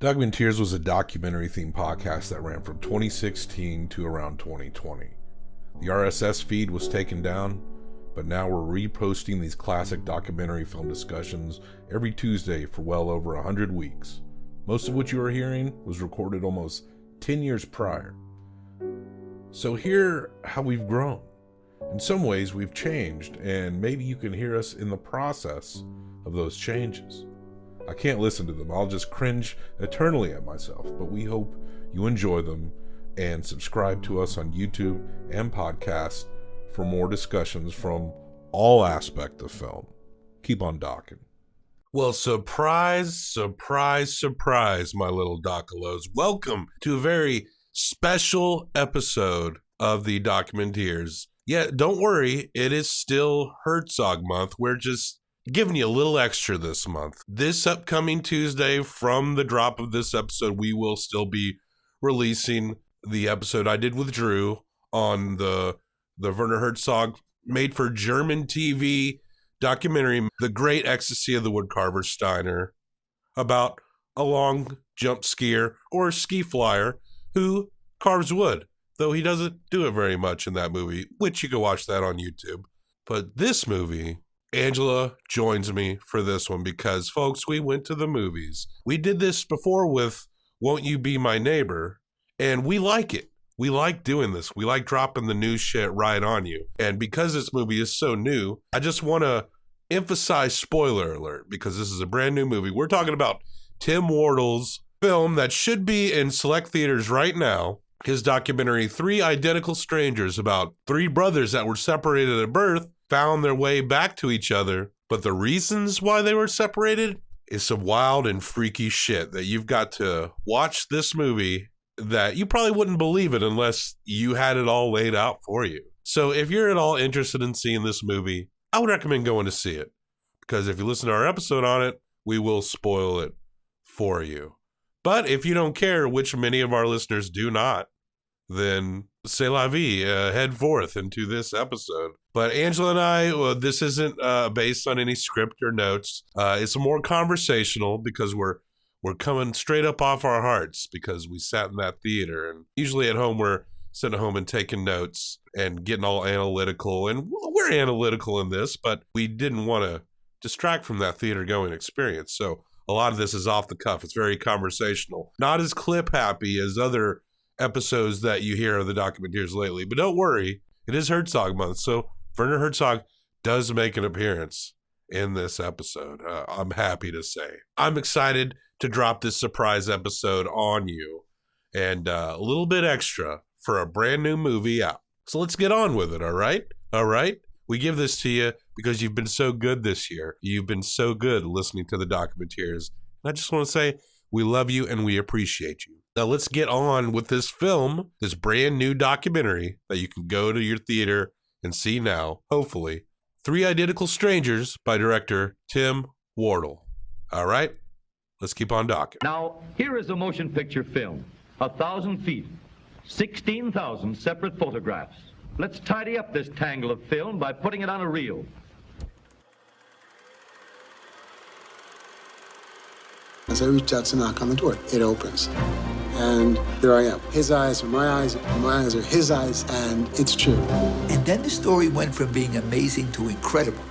Documenteers was a documentary-themed podcast that ran from 2016 to around 2020. The RSS feed was taken down, but now we're reposting these classic documentary film discussions every Tuesday for well over 100 weeks. Most of what you are hearing was recorded almost 10 years prior. So hear how we've grown. In some ways, we've changed, and maybe you can hear us in the process of those changes. I can't listen to them. I'll just cringe eternally at myself, but we hope you enjoy them and subscribe to us on YouTube and podcast for more discussions from all aspects of film. Keep on docking. Well, surprise, surprise, surprise, my little Docalos. Welcome to a very special episode of the Documenteers. Yeah, don't worry, it is still Herzog month. We're just giving you a little extra this month. This upcoming Tuesday, from the drop of this episode, we will still be releasing the episode I did with Drew on the Werner Herzog made for German TV documentary, The Great Ecstasy of the Woodcarver Steiner, about a long jump skier or ski flyer who carves wood, though he doesn't do it very much in that movie, which you can watch that on YouTube. But this movie, Angela joins me for this one because, folks, we went to the movies. We did this before with Won't You Be My Neighbor, and we like it. We like doing this. We like dropping the new shit right on you. And because this movie is so new, I just want to emphasize spoiler alert, because this is a brand new movie. We're talking about Tim Wardle's film that should be in select theaters right now. His documentary, Three Identical Strangers, about three brothers that were separated at birth, found their way back to each other. But the reasons why they were separated is some wild and freaky shit that you've got to watch this movie, that you probably wouldn't believe it unless you had it all laid out for you. So if you're at all interested in seeing this movie, I would recommend going to see it, because if you listen to our episode on it, we will spoil it for you. But if you don't care, which many of our listeners do not, then c'est la vie, head forth into this episode. But Angela and I, this isn't based on any script or notes. It's more conversational because we're coming straight up off our hearts because we sat in that theater. And usually at home, we're sitting at home and taking notes and getting all analytical. And we're analytical in this, but we didn't want to distract from that theater going experience. So a lot of this is off the cuff. It's very conversational. Not as clip happy as other episodes that you hear of the Documenteers lately. But don't worry, it is Herzog month. So Werner Herzog does make an appearance in this episode. I'm happy to say. I'm excited to drop this surprise episode on you, and a little bit extra for a brand new movie out. So let's get on with it, all right? All right? We give this to you because you've been so good this year. You've been so good listening to the Documenteers. And I just want to say we love you and we appreciate you. Now let's get on with this film, this brand new documentary that you can go to your theater and see now, hopefully. Three Identical Strangers by director Tim Wardle. All right? Let's keep on docking. Now, here is a motion picture film. 1,000 feet, 16,000 separate photographs. Let's tidy up this tangle of film by putting it on a reel. As I reach out to knock on the door, it opens. And there I am. His eyes are my eyes are his eyes, and it's true. And then the story went from being amazing to incredible.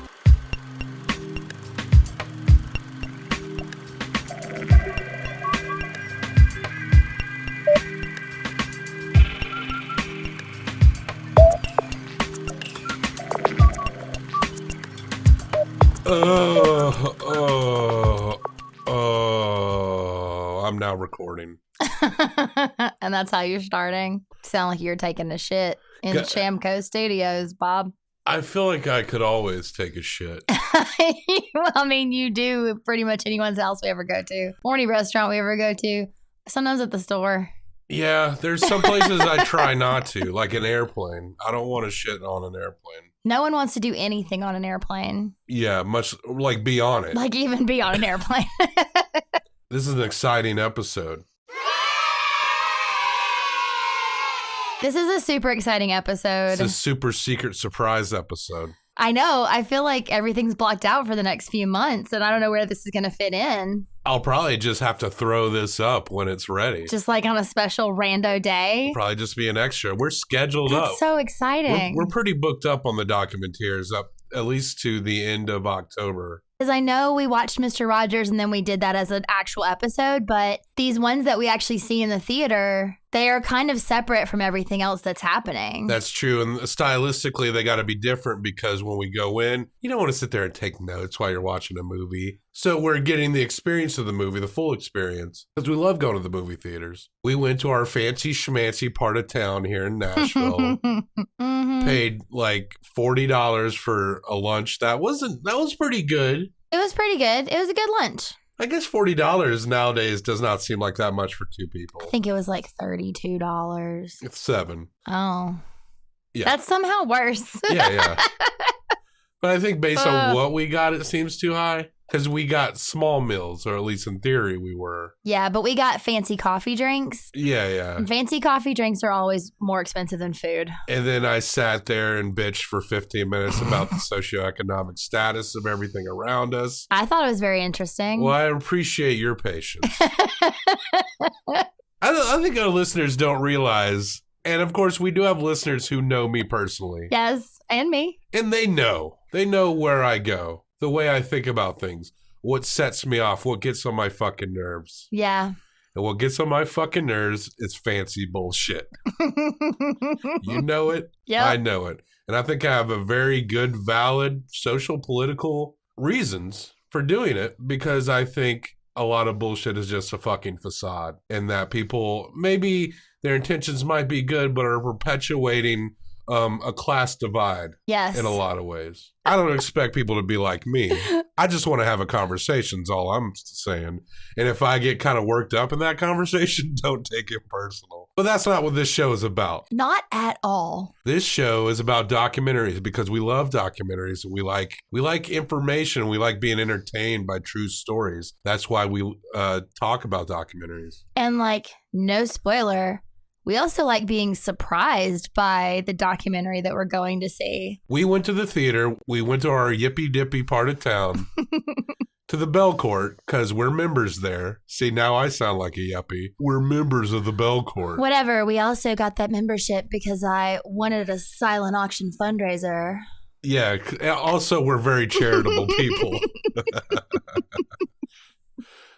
I'm now recording. And that's how you're starting? Sound like you're taking a shit in Shamco Studios, Bob. I feel like I could always take a shit. Well, I mean, you do pretty much anyone's house we ever go to. Or any restaurant we ever go to. Sometimes at the store. Yeah, there's some places I try not to, like an airplane. I don't want to shit on an airplane. No one wants to do anything on an airplane. Yeah, much like be on it. Like even be on an airplane. This is an exciting episode. This is a super exciting episode. It's a super secret surprise episode. I know. I feel like everything's blocked out for the next few months, and I don't know where this is going to fit in. I'll probably just have to throw this up when it's ready. Just like on a special rando day. Probably just be an extra. We're scheduled up. That's so exciting. We're pretty booked up on the Documenteers, up at least to the end of October. Because I know we watched Mr. Rogers and then we did that as an actual episode, but these ones that we actually see in the theater, they are kind of separate from everything else that's happening. That's true. And stylistically, they got to be different because when we go in, you don't want to sit there and take notes while you're watching a movie. So we're getting the experience of the movie, the full experience, because we love going to the movie theaters. We went to our fancy schmancy part of town here in Nashville, paid like $40 for a lunch. That was pretty good. It was pretty good. It was a good lunch. I guess $40 nowadays does not seem like that much for two people. I think it was like $32. It's $7. Oh. Yeah. That's somehow worse. Yeah. But I think based on what we got, it seems too high. Because we got small meals, or at least in theory we were. Yeah, but we got fancy coffee drinks. Yeah. And fancy coffee drinks are always more expensive than food. And then I sat there and bitched for 15 minutes about the socioeconomic status of everything around us. I thought it was very interesting. Well, I appreciate your patience. I think our listeners don't realize, and of course we do have listeners who know me personally. Yes, and me. And they know where I go. The way I think about things, what sets me off, what gets on my fucking nerves. Yeah. And what gets on my fucking nerves is fancy bullshit. You know it. Yeah. I know it. And I think I have a very good, valid social, political reasons for doing it because I think a lot of bullshit is just a fucking facade and that people, maybe their intentions might be good, but are perpetuating a class divide. Yes. In a lot of ways. I don't expect people to be like me. I just want to have a conversation is all I'm saying. And if I get kind of worked up in that conversation, don't take it personal. But that's not what this show is about. Not at all. This show is about documentaries because we love documentaries. We like information. We like being entertained by true stories. That's why we talk about documentaries. And like, no spoiler, we also like being surprised by the documentary that we're going to see. We went to the theater. We went to our yippy dippy part of town to the Bell Court because we're members there. See, now I sound like a yuppie. We're members of the Bell Court. Whatever. We also got that membership because I wanted a silent auction fundraiser. Yeah. Also, we're very charitable people.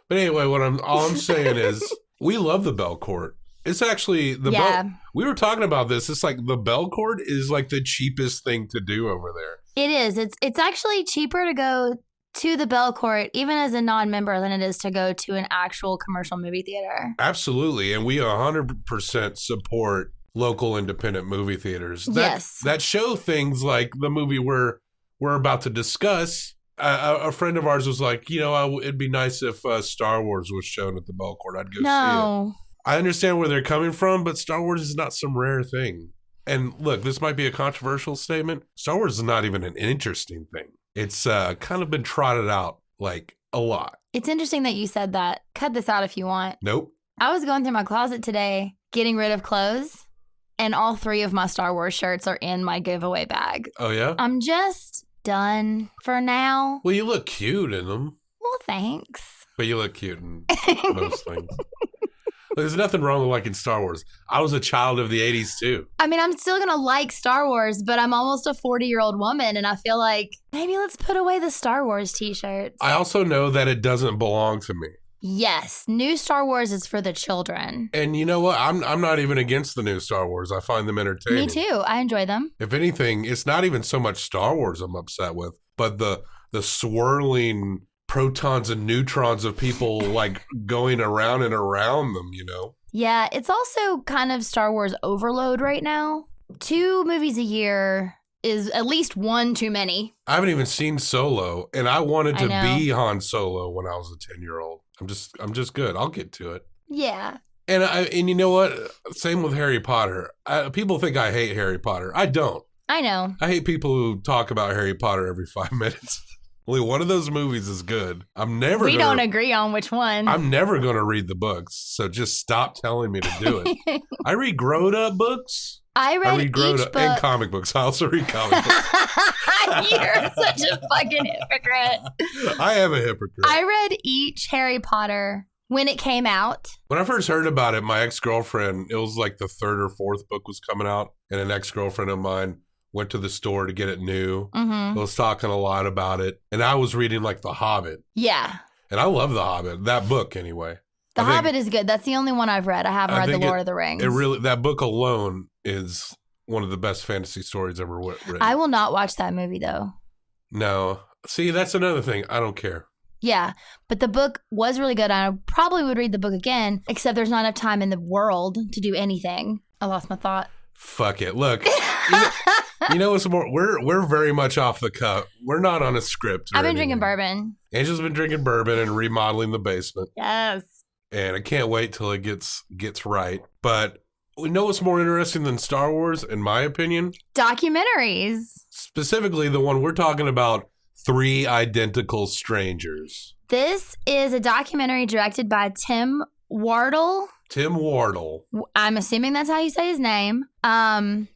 But anyway, all I'm saying is we love the Bell Court. It's actually we were talking about this. It's like the Bell Court is like the cheapest thing to do over there. It is. It's actually cheaper to go to the Bell Court, even as a non-member, than it is to go to an actual commercial movie theater. Absolutely. And we 100% support local independent movie theaters. Yes. That show things like the movie we're about to discuss. A friend of ours was like, it'd be nice if Star Wars was shown at the Bell Court. I'd go see it. I understand where they're coming from, but Star Wars is not some rare thing. And look, this might be a controversial statement. Star Wars is not even an interesting thing. It's kind of been trotted out like a lot. It's interesting that you said that. Cut this out if you want. Nope. I was going through my closet today, getting rid of clothes, and all 3 of my Star Wars shirts are in my giveaway bag. Oh, yeah? I'm just done for now. Well, you look cute in them. Well, thanks. But you look cute in most things. There's nothing wrong with liking Star Wars. I was a child of the 80s too. I mean, I'm still going to like Star Wars, but I'm almost a 40-year-old woman, and I feel like maybe let's put away the Star Wars t-shirts. I also know that it doesn't belong to me. Yes, new Star Wars is for the children. And you know what? I'm not even against the new Star Wars. I find them entertaining. Me too. I enjoy them. If anything, it's not even so much Star Wars I'm upset with, but the swirling protons and neutrons of people like going around and around them, Yeah, it's also kind of Star Wars overload right now. 2 movies a year is at least 1 too many. I haven't even seen Solo, and I wanted to be Han Solo when I was a 10-year-old. I'm just good. I'll get to it. Yeah. And you know what? Same with Harry Potter. People think I hate Harry Potter. I don't. I know. I hate people who talk about Harry Potter every 5 minutes. Only one of those movies is good. We don't agree on which one. I'm never going to read the books, so just stop telling me to do it. I read grown-up books. I read grown-up and comic books. I also read comic books. You're such a fucking hypocrite. I am a hypocrite. I read each Harry Potter when it came out. When I first heard about it, my ex-girlfriend, it was like the third or fourth book was coming out, and an ex-girlfriend of mine went to the store to get it new. Mm-hmm. Was talking a lot about it, and I was reading like The Hobbit. Yeah. And I love The Hobbit, that book anyway. The Hobbit is good. That's the only one I've read. I haven't read The Lord of the Rings. That book alone is one of the best fantasy stories ever written. I will not watch that movie though. No. See, that's another thing. I don't care. Yeah, but the book was really good. I probably would read the book again, except there's not enough time in the world to do anything. I lost my thought. Fuck it. Look, you know what's more? We're very much off the cuff. We're not on a script. I've been drinking bourbon. Angela's been drinking bourbon and remodeling the basement. Yes. And I can't wait till it gets right. But we know what's more interesting than Star Wars, in my opinion? Documentaries. Specifically, the one we're talking about, 3 Identical Strangers. This is a documentary directed by Tim Wardle. Tim Wardle. I'm assuming that's how you say his name.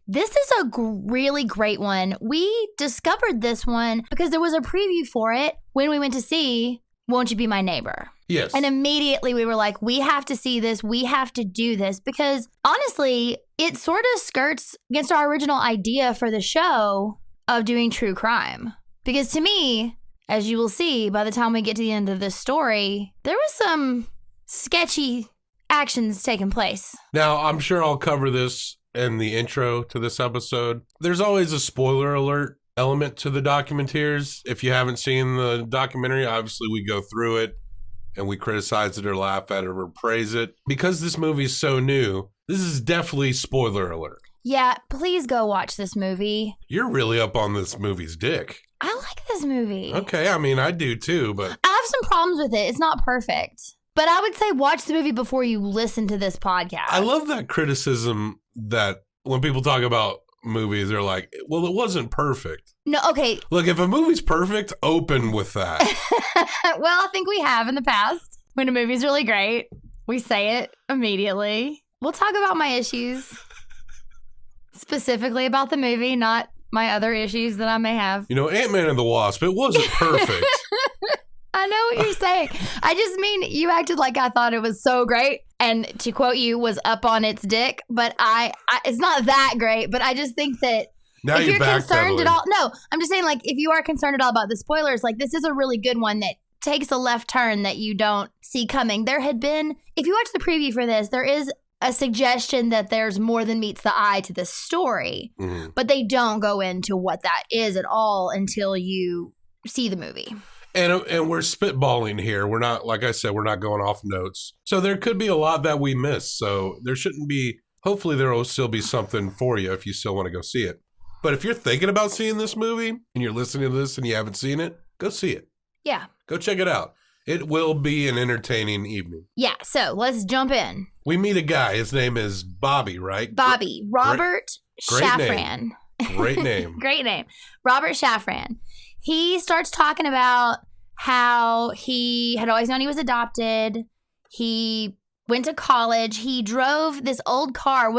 This is a really great one. We discovered this one because there was a preview for it when we went to see Won't You Be My Neighbor? Yes. And immediately we were like, we have to see this. We have to do this because honestly, it sort of skirts against our original idea for the show of doing true crime. Because to me, as you will see, by the time we get to the end of this story, there was some sketchy actions taking place. Now, I'm sure I'll cover this in the intro to this episode. There's always a spoiler alert element to the Documenteers. If you haven't seen the documentary, obviously we go through it and we criticize it or laugh at it or praise it. Because this movie is so new, this is definitely spoiler alert. Yeah, please go watch this movie. You're really up on this movie's dick. I like this movie. Okay, I mean, I do too, but I have some problems with it. It's not perfect. But I would say watch the movie before you listen to this podcast. I love that criticism that when people talk about movies, they're like, well, it wasn't perfect. No, okay. Look, if a movie's perfect, open with that. Well, I think we have in the past. When a movie's really great, we say it immediately. We'll talk about my issues. Specifically about the movie, not my other issues that I may have. You know, Ant-Man and the Wasp, it wasn't perfect. I know what you're saying. I just mean you acted like I thought it was so great. And to quote you, was up on its dick. But I it's not that great. But I just think that now if you're concerned at all. No, I'm just saying, like, if you are concerned at all about the spoilers, like, this is a really good one that takes a left turn that you don't see coming. There had been, if you watch the preview for this, there is a suggestion that there's more than meets the eye to this story. Mm-hmm. But they don't go into what that is at all until you see the movie. And we're spitballing here. We're not, like I said, we're not going off notes. So there could be a lot that we miss. So there shouldn't be, hopefully there will still be something for you if you still want to go see it. But if you're thinking about seeing this movie and you're listening to this and you haven't seen it, go see it. Yeah. Go check it out. It will be an entertaining evening. Yeah. So let's jump in. We meet a guy. His name is Bobby, right? Bobby. Robert Shafran. Great name. Great name. Robert Shafran. He starts talking about how he had always known he was adopted. He went to college. He drove this old car.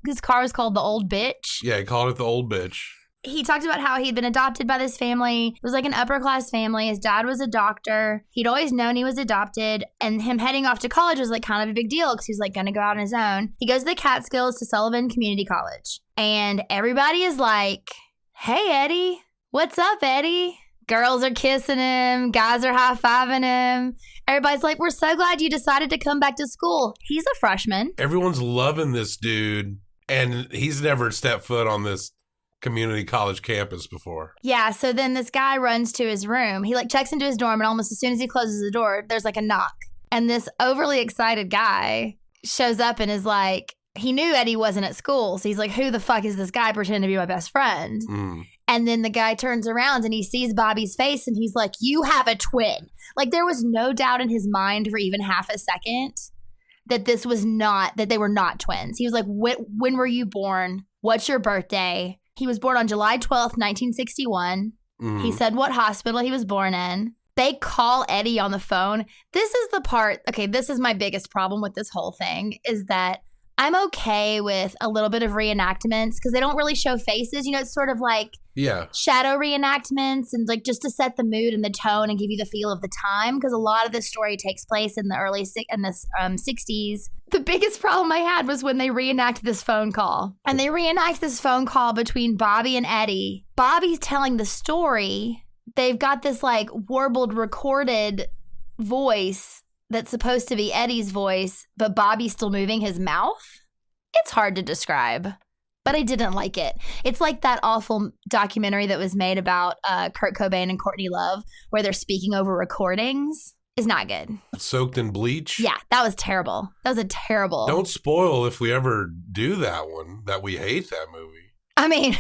His car was called the Old Bitch? Yeah, he called it the Old Bitch. He talked about how he'd been adopted by this family. It was like an upper class family. His dad was a doctor. He'd always known he was adopted. And him heading off to college was like kind of a big deal because he was like going to go out on his own. He goes to the Catskills to Sullivan Community College. And everybody is like, hey, Eddie. What's up, Eddie? Girls are kissing him. Guys are high-fiving him. Everybody's like, we're so glad you decided to come back to school. He's a freshman. Everyone's loving this dude. And he's never stepped foot on this community college campus before. Yeah, so then this guy runs to his room. He like checks into his dorm, and almost as soon as he closes the door, there's like a knock. And this overly excited guy shows up and is like, he knew Eddie wasn't at school. So he's like, who the fuck is this guy pretending to be my best friend? And then the guy turns around and he sees Bobby's face and he's like, you have a twin. Like there was no doubt in his mind for even half a second that this was not, that they were not twins. He was like, when were you born? What's your birthday? He was born on July 12th, 1961. He said what hospital he was born in. They call Eddie on the phone. This is the part, okay, this is my biggest problem with this whole thing, is that I'm okay with a little bit of reenactments because they don't really show faces. You know, it's sort of like shadow reenactments and like just to set the mood and the tone and give you the feel of the time, because a lot of this story takes place in the 60s. The biggest problem I had was when they reenacted this phone call. And they reenact this phone call between Bobby and Eddie. Bobby's telling the story. They've got this like warbled recorded voice that's supposed to be Eddie's voice, but Bobby's still moving his mouth. It's hard to describe, but I didn't like it. It's like that awful documentary that was made about Kurt Cobain and Courtney Love, where they're speaking over recordings. Is not good. Soaked in bleach? Yeah, that was terrible. That was a terrible. Don't spoil if we ever do that one, that we hate that movie. I mean...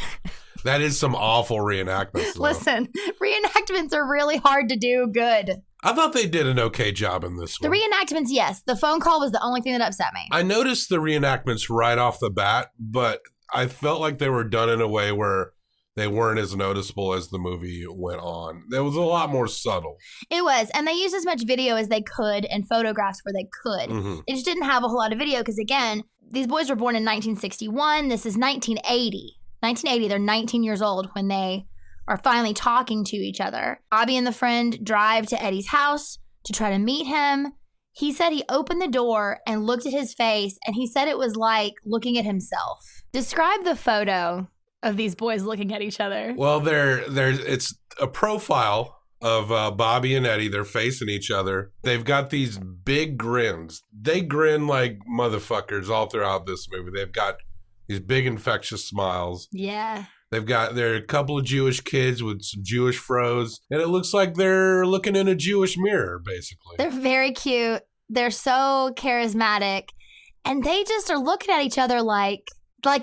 That is some awful reenactments, though. Listen, reenactments are really hard to do good. I thought they did an okay job in this one. The reenactments, yes. The phone call was the only thing that upset me. I noticed the reenactments right off the bat, but I felt like they were done in a way where they weren't as noticeable as the movie went on. It was a lot more subtle. It was, and they used as much video as they could and photographs where they could. Mm-hmm. They just didn't have a whole lot of video because, again, these boys were born in 1961. This is 1980. 1980, they're 19 years old when they are finally talking to each other. Bobby and the friend drive to Eddie's house to try to meet him. He said he opened the door and looked at his face, and he said it was like looking at himself. Describe the photo of these boys looking at each other. Well, it's a profile of Bobby and Eddie. They're facing each other. They've got these big grins. They grin like motherfuckers all throughout this movie. They've got these big infectious smiles. Yeah. They're a couple of Jewish kids with some Jewish fros, and it looks like they're looking in a Jewish mirror, basically. They're very cute. They're so charismatic, and they just are looking at each other like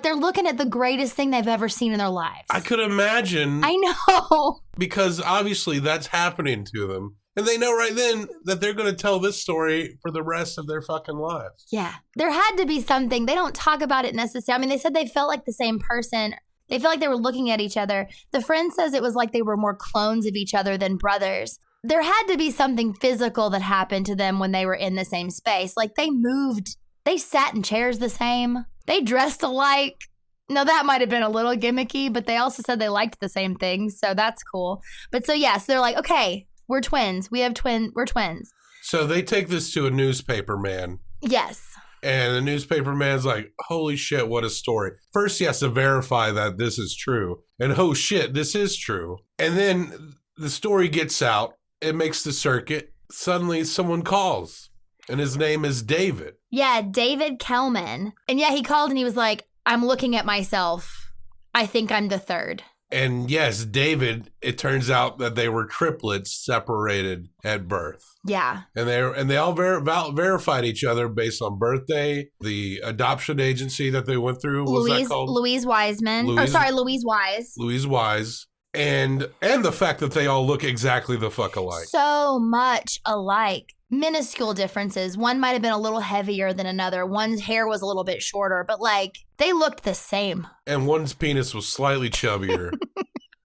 they're looking at the greatest thing they've ever seen in their lives. I could imagine. I know. Because obviously that's happening to them. And they know right then that they're going to tell this story for the rest of their fucking lives. Yeah. There had to be something. They don't talk about it necessarily. I mean, they said they felt like the same person. They felt like they were looking at each other. The friend says it was like they were more clones of each other than brothers. There had to be something physical that happened to them when they were in the same space. Like they moved. They sat in chairs the same. They dressed alike. No, that might have been a little gimmicky, but they also said they liked the same things. So that's cool. But so, yes, they're like, okay. We're twins. We're twins. So they take this to a newspaper man. Yes. And the newspaper man's like, holy shit, what a story. First, he has to verify that this is true. And oh shit, this is true. And then the story gets out. It makes the circuit. Suddenly someone calls. And his name is David. Yeah, David Kellman. And yeah, he called and he was like, I'm looking at myself. I think I'm the third. And yes, David, it turns out that they were triplets separated at birth. Yeah. And they all verified each other based on birthday, the adoption agency that they went through. What was that called? Louise Wiseman. Louise Wise. Louise Wise. And the fact that they all look exactly the fuck alike. So much alike. Minuscule differences. One might have been a little heavier than another. One's hair was a little bit shorter, but like they looked the same. And one's penis was slightly chubbier.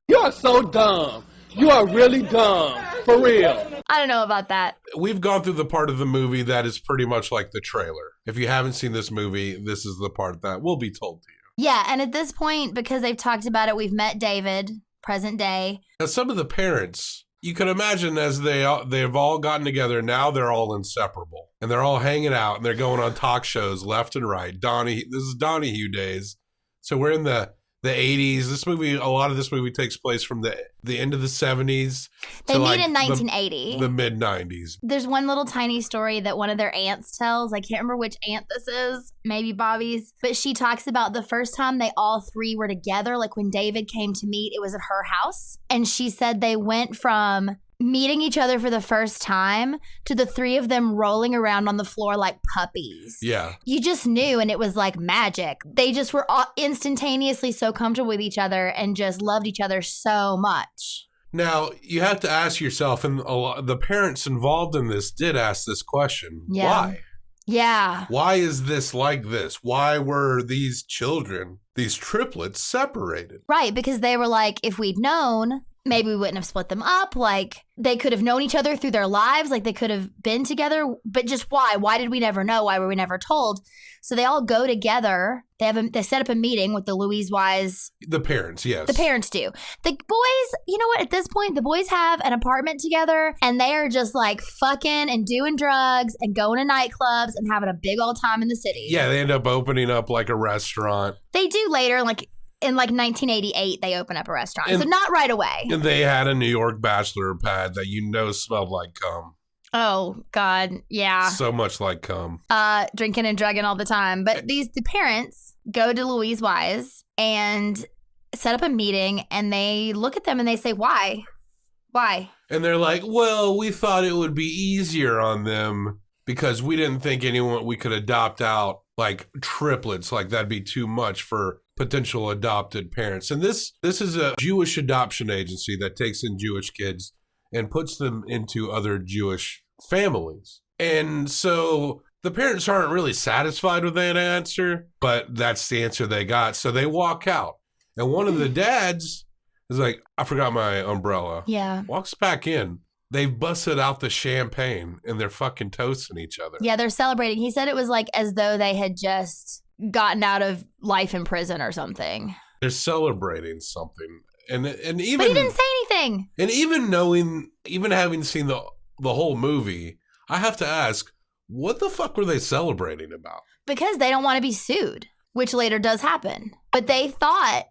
You are so dumb. You are really dumb. For real. I don't know about that. We've gone through the part of the movie that is pretty much like the trailer. If you haven't seen this movie, this is the part that will be told to you. Yeah, and at this point, because they've talked about it, we've met David, present day. Now, some of the parents... You can imagine as they've all gotten together, now they're all inseparable. And they're all hanging out and they're going on talk shows left and right. This is Donahue days. So we're in the 80s. A lot of this movie takes place from the end of the 70s. They meet in 1980. The mid 90s. There's one little tiny story that one of their aunts tells. I can't remember which aunt this is. Maybe Bobby's. But she talks about the first time they all three were together. Like when David came to meet, it was at her house. And she said they went from meeting each other for the first time to the three of them rolling around on the floor like puppies. Yeah. You just knew, and it was like magic. They just were instantaneously so comfortable with each other and just loved each other so much. Now, you have to ask yourself, and the parents involved in this did ask this question. Yeah. Why? Yeah. Why is this like this? Why were these children, these triplets, separated? Right, because they were like, if we'd known... maybe we wouldn't have split them up. Like, they could have known each other through their lives. Like, they could have been together. But just why? Why did we never know? Why were we never told? So they all go together. They set up a meeting with the Louise Wise. The parents, yes. The parents do. The boys, you know what? At this point, the boys have an apartment together, and they are just like fucking and doing drugs and going to nightclubs and having a big old time in the city. Yeah, they end up opening up like a restaurant. They do later, like in like 1988, they open up a restaurant. So not right away. And they had a New York bachelor pad that smelled like cum. Oh, God. Yeah. So much like cum. Drinking and drugging all the time. But the parents go to Louise Wise and set up a meeting, and they look at them and they say, why? Why? And they're like, well, we thought it would be easier on them because we didn't think we could adopt out like triplets. Like that'd be too much for potential adopted parents. And this is a Jewish adoption agency that takes in Jewish kids and puts them into other Jewish families. And so the parents aren't really satisfied with that answer, but that's the answer they got. So they walk out. And one of the dads is like, I forgot my umbrella. Yeah. Walks back in. They've busted out the champagne and they're fucking toasting each other. Yeah, they're celebrating. He said it was like as though they had just gotten out of life in prison or something. They're celebrating something. And even, but he didn't say anything. And even having seen the whole movie, I have to ask, what the fuck were they celebrating about? Because they don't want to be sued, which later does happen. But they thought,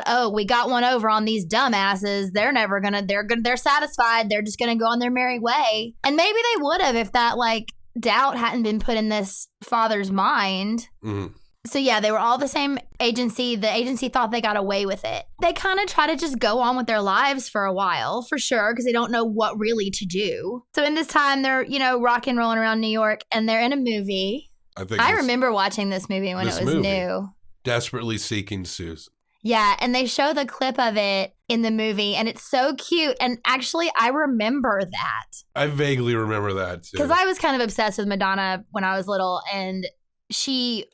oh, we got one over on these dumbasses. They're satisfied. They're just gonna go on their merry way. And maybe they would have if that like doubt hadn't been put in this father's mind. Mm-hmm. So yeah, they were all the same agency. The agency thought they got away with it. They kind of try to just go on with their lives for a while, for sure, because they don't know what really to do. So in this time, they're, rock and rolling around New York, and they're in a movie. I remember watching this movie when it was new. Desperately Seeking Susan. Yeah, and they show the clip of it in the movie, and it's so cute. And actually, I remember that. I vaguely remember that, too. Because I was kind of obsessed with Madonna when I was little, and she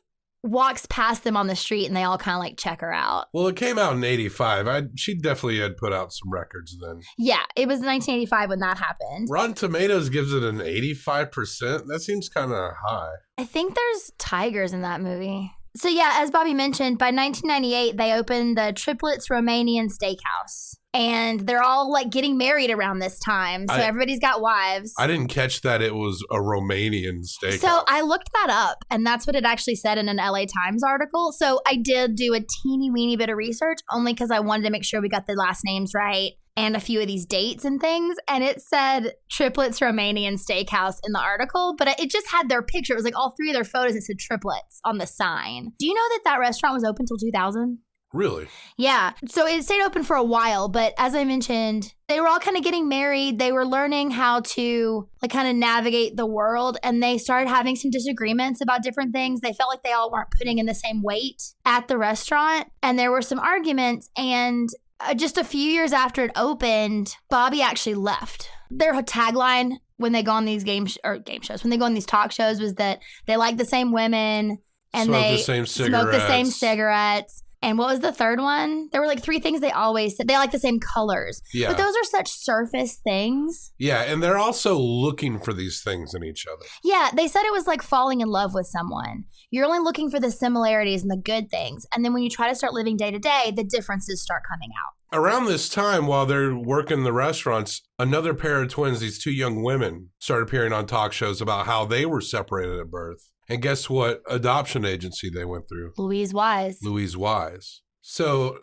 walks past them on the street and they all kind of like check her out. Well, it came out in 85. She definitely had put out some records then. Yeah, it was 1985 when that happened. Rotten Tomatoes gives it an 85%. That seems kind of high. I think there's tigers in that movie. So yeah, as Bobby mentioned, by 1998, they opened the Triplets Romanian Steakhouse. And they're all like getting married around this time. So everybody's got wives. I didn't catch that it was a Romanian steakhouse. So I looked that up, and that's what it actually said in an LA Times article. So I did do a teeny weeny bit of research only because I wanted to make sure we got the last names right and a few of these dates and things. And it said Triplets Romanian Steakhouse in the article, but it just had their picture. It was like all three of their photos. It said Triplets on the sign. Do you know that restaurant was open till 2000? Really? Yeah. So it stayed open for a while, but as I mentioned, they were all kind of getting married. They were learning how to like kind of navigate the world, and they started having some disagreements about different things. They felt like they all weren't putting in the same weight at the restaurant, and there were some arguments, and just a few years after it opened, Bobby actually left. Their tagline when they go on these game shows, when they go on these talk shows, was that they like the same women and they smoke the same cigarettes. And what was the third one? There were like three things they always said. They like the same colors. Yeah. But those are such surface things. Yeah, and they're also looking for these things in each other. Yeah, they said it was like falling in love with someone. You're only looking for the similarities and the good things. And then when you try to start living day to day, the differences start coming out. Around this time, while they're working the restaurants, another pair of twins, these two young women, started appearing on talk shows about how they were separated at birth. And guess what adoption agency they went through? Louise Wise. Louise Wise. So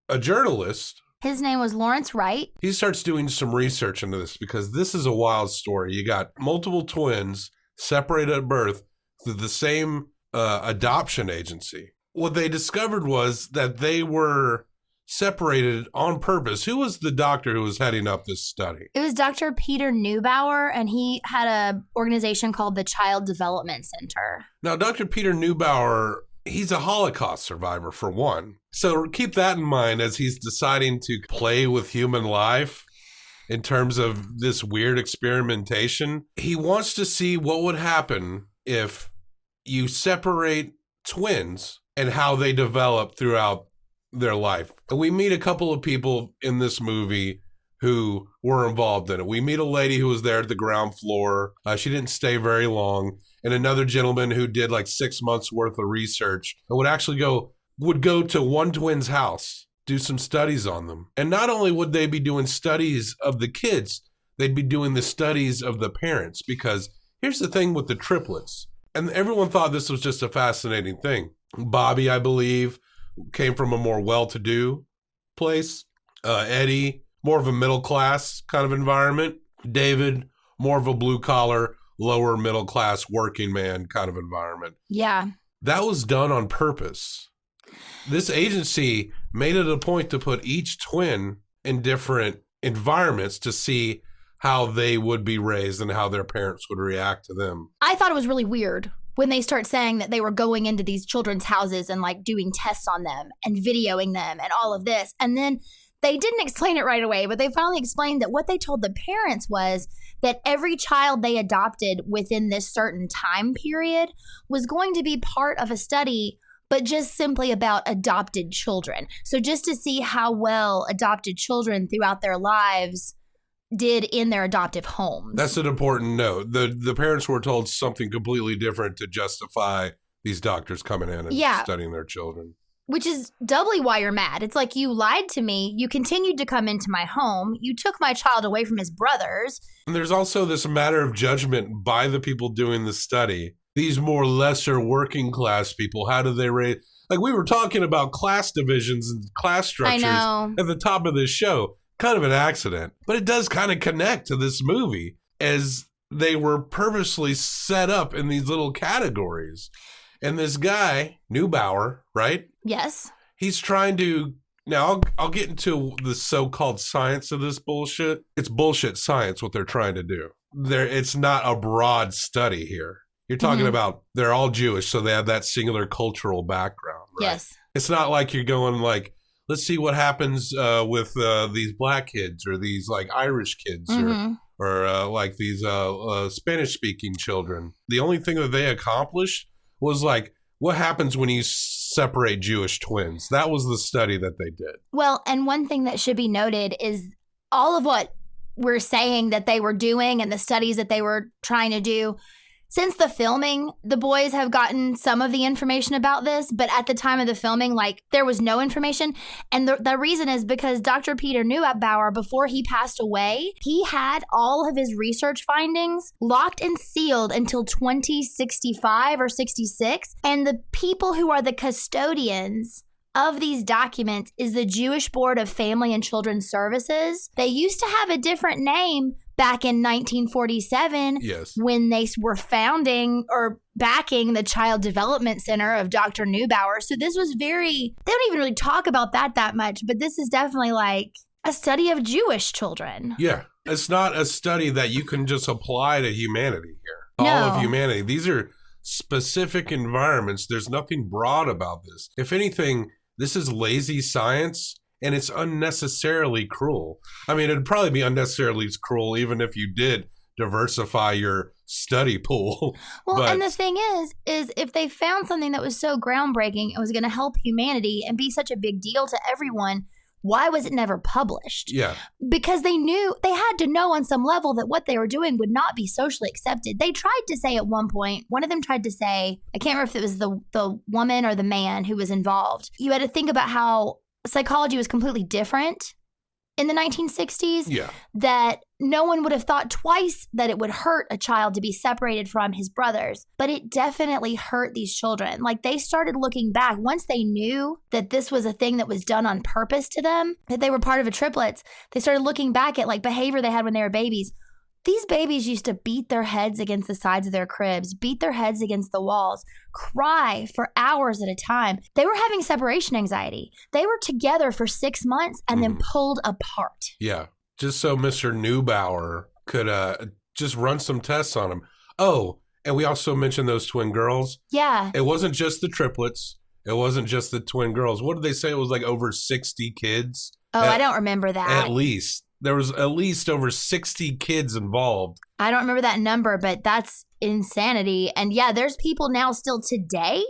a journalist. His name was Lawrence Wright. He starts doing some research into this because this is a wild story. You got multiple twins separated at birth through the same adoption agency. What they discovered was that they were separated on purpose. Who was the doctor who was heading up this study? It was Dr. Peter Neubauer, and he had an organization called the Child Development Center. Now, Dr. Peter Neubauer, he's a Holocaust survivor, for one. So keep that in mind as he's deciding to play with human life in terms of this weird experimentation. He wants to see what would happen if you separate twins and how they develop throughout their life. And we meet a couple of people in this movie who were involved in it. We meet a lady who was there at the ground floor. She didn't stay very long. And another gentleman who did like 6 months worth of research and would go to one twin's house, do some studies on them. And not only would they be doing studies of the kids, they'd be doing the studies of the parents. Because here's the thing with the triplets. And everyone thought this was just a fascinating thing. Bobby, I believe, came from a more well-to-do place. Eddie, more of a middle-class kind of environment. David, more of a blue-collar, lower middle-class working man kind of environment. Yeah. That was done on purpose. This agency made it a point to put each twin in different environments to see how they would be raised and how their parents would react to them. I thought it was really weird when they start saying that they were going into these children's houses and like doing tests on them and videoing them and all of this. And then they didn't explain it right away, but they finally explained that what they told the parents was that every child they adopted within this certain time period was going to be part of a study, but just simply about adopted children. So just to see how well adopted children throughout their lives did in their adoptive homes. That's an important note. The parents were told something completely different to justify these doctors coming in and studying their children. Which is doubly why you're mad. It's like, you lied to me. You continued to come into my home. You took my child away from his brothers. And there's also this matter of judgment by the people doing the study. These more lesser working class people, how do they raise? Like, we were talking about class divisions and class structures at the top of this show. Kind of an accident, but it does kind of connect to this movie as they were purposely set up in these little categories. And this guy, Neubauer, right? Yes. He's trying to, now I'll get into the so-called science of this bullshit. It's bullshit science what they're trying to do. It's not a broad study here. You're talking about they're all Jewish, so they have that singular cultural background, right? Yes. It's not like you're going like, let's see what happens with these black kids or these like Irish kids or like these Spanish-speaking children. The only thing that they accomplished was like, what happens when you separate Jewish twins? That was the study that they did. Well, and one thing that should be noted is all of what we're saying that they were doing and the studies that they were trying to do. Since the filming, the boys have gotten some of the information about this, but at the time of the filming, like, there was no information. And the reason is because Dr. Peter Neubauer, before he passed away, he had all of his research findings locked and sealed until 2065 or 66. And the people who are the custodians of these documents is the Jewish Board of Family and Children's Services. They used to have a different name back in 1947, when they were founding or backing the Child Development Center of Dr. Neubauer. So this was they don't even really talk about that much, but this is definitely like a study of Jewish children. Yeah. It's not a study that you can just apply to humanity here. All of humanity. These are specific environments. There's nothing broad about this. If anything, this is lazy science. And it's unnecessarily cruel. I mean, it'd probably be unnecessarily cruel even if you did diversify your study pool. Well, and the thing is if they found something that was so groundbreaking and was going to help humanity and be such a big deal to everyone, why was it never published? Yeah. Because they had to know on some level that what they were doing would not be socially accepted. They tried to say at one point, one of them tried to say, I can't remember if it was the woman or the man who was involved. You had to think about how psychology was completely different in the 1960s, that no one would have thought twice that it would hurt a child to be separated from his brothers, but it definitely hurt these children. Like, they started looking back once they knew that this was a thing that was done on purpose to them, that they were part of a triplets. They started looking back at like behavior they had when they were babies. These babies used to beat their heads against the sides of their cribs, beat their heads against the walls, cry for hours at a time. They were having separation anxiety. They were together for 6 months and then pulled apart. Yeah. Just so Mr. Neubauer could just run some tests on them. Oh, and we also mentioned those twin girls. Yeah. It wasn't just the triplets. It wasn't just the twin girls. What did they say? It was like over 60 kids. Oh, I don't remember that. At least. There was at least over 60 kids involved. I don't remember that number, but that's insanity. And yeah, there's people now still today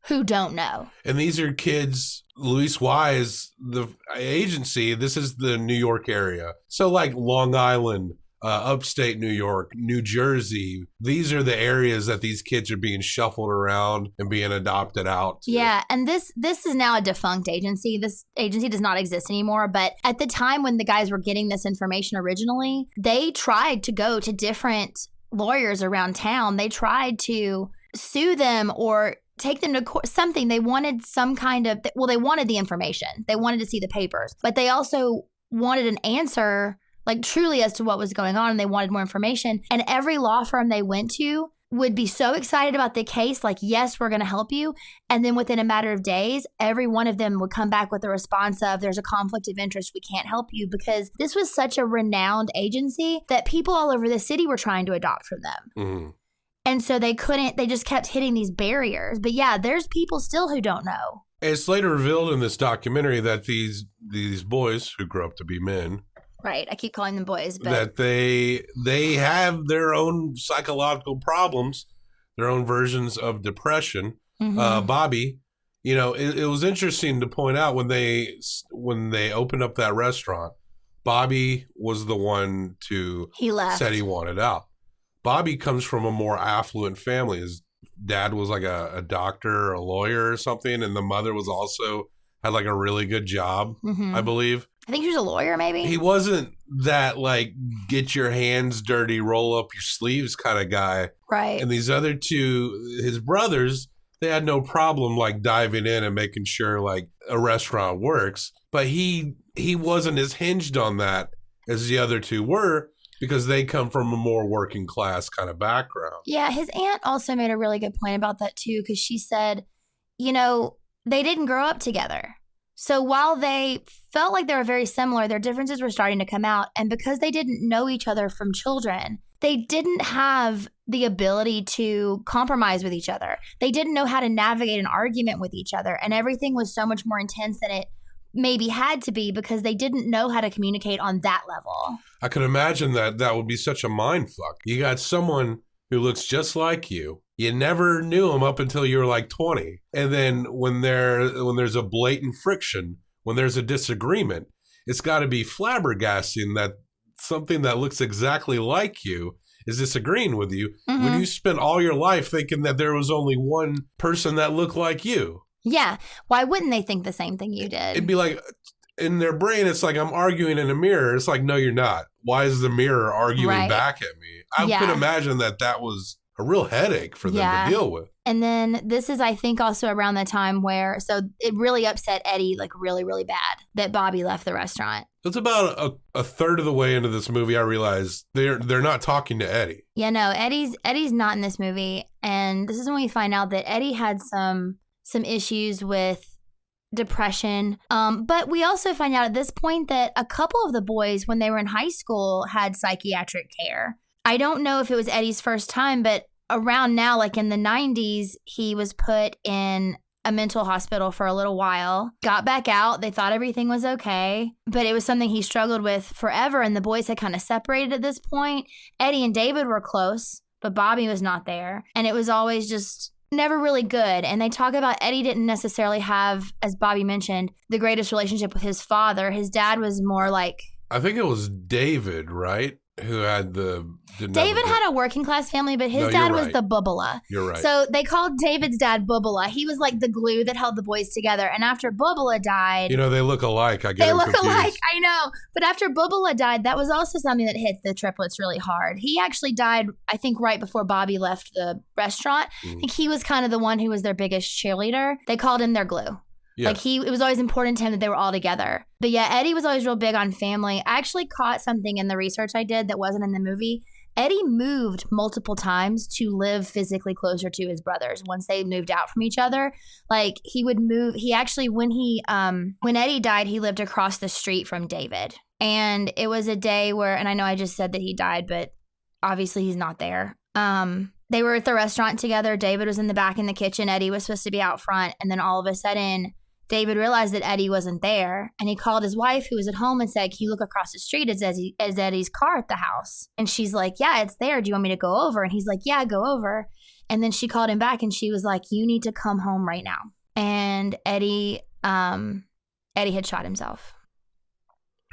who don't know. And these are kids, Luis Wise, the agency, this is the New York area. So like Long Island, upstate New York, New Jersey, these are the areas that these kids are being shuffled around and being adopted out to. Yeah, and this is now a defunct agency. This agency does not exist anymore, but at the time when the guys were getting this information originally, they tried to go to different lawyers around town. They tried to sue them or take them to court, something. They wanted some kind of, well, they wanted the information. They wanted to see the papers, but they also wanted an answer, like truly as to what was going on, and they wanted more information. And every law firm they went to would be so excited about the case, like, yes, we're going to help you. And then within a matter of days, every one of them would come back with a response of, there's a conflict of interest, we can't help you, because this was such a renowned agency that people all over the city were trying to adopt from them. Mm-hmm. And so they just kept hitting these barriers. But yeah, there's people still who don't know. It's later revealed in this documentary that these boys who grow up to be men, right? I keep calling them boys, but that they have their own psychological problems, their own versions of depression. Mm-hmm. Bobby, you know, it was interesting to point out when they opened up that restaurant, Bobby was the one he left. said he wanted out. Bobby comes from a more affluent family. His dad was like a doctor or a lawyer or something, and the mother was also had like a really good job, mm-hmm. I believe. I think she was a lawyer, maybe. He wasn't that like get your hands dirty, roll up your sleeves kind of guy. Right. And these other two, his brothers, they had no problem like diving in and making sure like a restaurant works. But he wasn't as hinged on that as the other two were, because they come from a more working class kind of background. Yeah, his aunt also made a really good point about that too, because she said, you know, they didn't grow up together. So while they felt like they were very similar, their differences were starting to come out. And because they didn't know each other from children, they didn't have the ability to compromise with each other. They didn't know how to navigate an argument with each other. And everything was so much more intense than it maybe had to be, because they didn't know how to communicate on that level. I could imagine that would be such a mind fuck. You got someone who looks just like you. You never knew him up until you were like 20. And then when there's a blatant friction, when there's a disagreement, it's got to be flabbergasting that something that looks exactly like you is disagreeing with you, mm-hmm. when you spent all your life thinking that there was only one person that looked like you. Yeah. Why wouldn't they think the same thing you did? It'd be like, in their brain, it's like I'm arguing in a mirror. It's like, no, you're not. Why is the mirror arguing back at me? I could imagine that was a real headache for them to deal with. And then this is, I think, also around the time where, so it really upset Eddie, like really, really bad, that Bobby left the restaurant. It's about a third of the way into this movie, I realized they're not talking to Eddie. Yeah, no, Eddie's not in this movie. And this is when we find out that Eddie had some issues with depression. But we also find out at this point that a couple of the boys, when they were in high school, had psychiatric care. I don't know if it was Eddie's first time, but around now, like in the 90s, he was put in a mental hospital for a little while, got back out. They thought everything was okay, but it was something he struggled with forever. And the boys had kind of separated at this point. Eddie and David were close, but Bobby was not there. And it was always just never really good. And they talk about Eddie didn't necessarily have, as Bobby mentioned, the greatest relationship with his father. His dad was more like, I think it was David, right? Who had David had a working class family, but his dad was the Bubala. You're right. So they called David's dad Bubala. He was like the glue that held the boys together. And after Bubala died, you know, they look alike. They look alike. I know. But after Bubala died, that was also something that hit the triplets really hard. He actually died, I think, right before Bobby left the restaurant. I think he was kind of the one who was their biggest cheerleader. They called him their glue. Yeah. Like it was always important to him that they were all together. But yeah, Eddie was always real big on family. I actually caught something in the research I did that wasn't in the movie. Eddie moved multiple times to live physically closer to his brothers once they moved out from each other. Like he would move. He actually, when Eddie died, he lived across the street from David. And it was a day where, and I know I just said that he died, but obviously he's not there. They were at the restaurant together. David was in the back in the kitchen. Eddie was supposed to be out front. And then all of a sudden, David realized that Eddie wasn't there, and he called his wife, who was at home, and said, can you look across the street? Is Eddie's car at the house? And she's like, yeah, it's there. Do you want me to go over? And he's like, yeah, go over. And then she called him back and she was like, you need to come home right now. And Eddie had shot himself.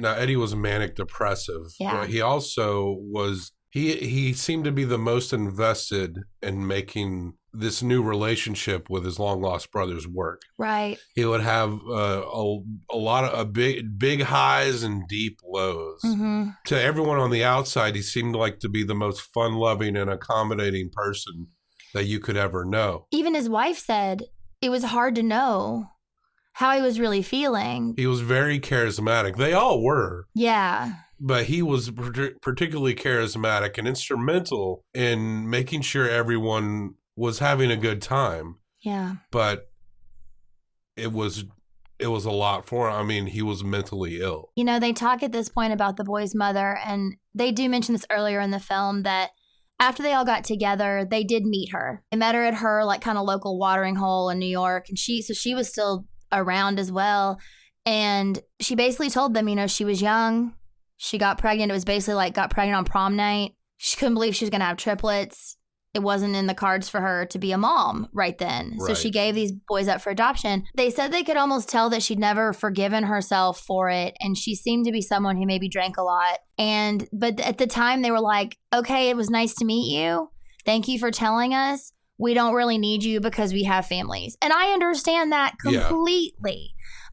Now, Eddie was manic depressive. Yeah. But he also was, he seemed to be the most invested in making this new relationship with his long lost brother's work. Right. He would have a lot of big highs and deep lows. Mm-hmm. To everyone on the outside, he seemed like to be the most fun loving and accommodating person that you could ever know. Even his wife said it was hard to know how he was really feeling. He was very charismatic. They all were. Yeah. But he was particularly charismatic and instrumental in making sure everyone was having a good time. Yeah. But it was a lot for him. I mean, he was mentally ill. You know, they talk at this point about the boy's mother, and they do mention this earlier in the film that after they all got together, they did meet her. They met her at her like kind of local watering hole in New York, and she was still around as well. And she basically told them, you know, she was young. She got pregnant. It was basically like got pregnant on prom night. She couldn't believe she was going to have triplets. It wasn't in the cards for her to be a mom right then. So she gave these boys up for adoption. They said they could almost tell that she'd never forgiven herself for it. And she seemed to be someone who maybe drank a lot. But at the time they were like, okay, it was nice to meet you. Thank you for telling us. We don't really need you because we have families. And I understand that completely.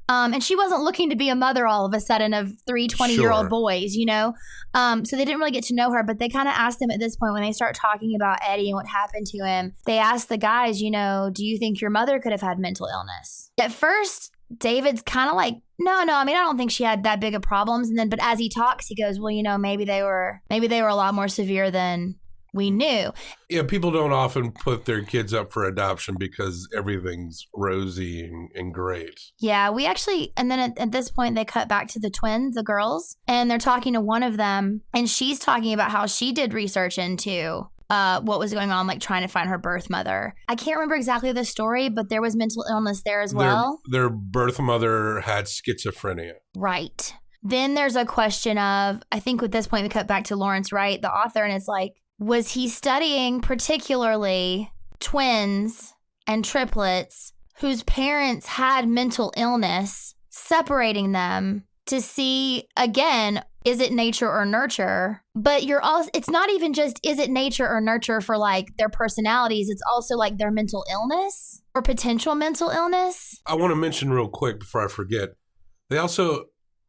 And she wasn't looking to be a mother all of a sudden of 3 20-year-old boys, you know? So they didn't really get to know her, but they kind of asked them at this point when they start talking about Eddie and what happened to him. They asked the guys, you know, do you think your mother could have had mental illness? At first, David's kind of like, no, I mean, I don't think she had that big of problems. And then, but as he talks, he goes, well, you know, maybe they were a lot more severe than we knew. Yeah, people don't often put their kids up for adoption because everything's rosy and great. Yeah, we actually, and then at this point, they cut back to the twins, the girls, and they're talking to one of them, and she's talking about how she did research into what was going on, like trying to find her birth mother. I can't remember exactly the story, but there was mental illness there as well. Their birth mother had schizophrenia. Right. Then there's a question of, I think at this point, we cut back to Lawrence Wright, the author, and it's like, was he studying particularly twins and triplets whose parents had mental illness, separating them to see, again, is it nature or nurture? But it's not even just, is it nature or nurture for like their personalities? It's also like their mental illness or potential mental illness. I want to mention real quick before I forget,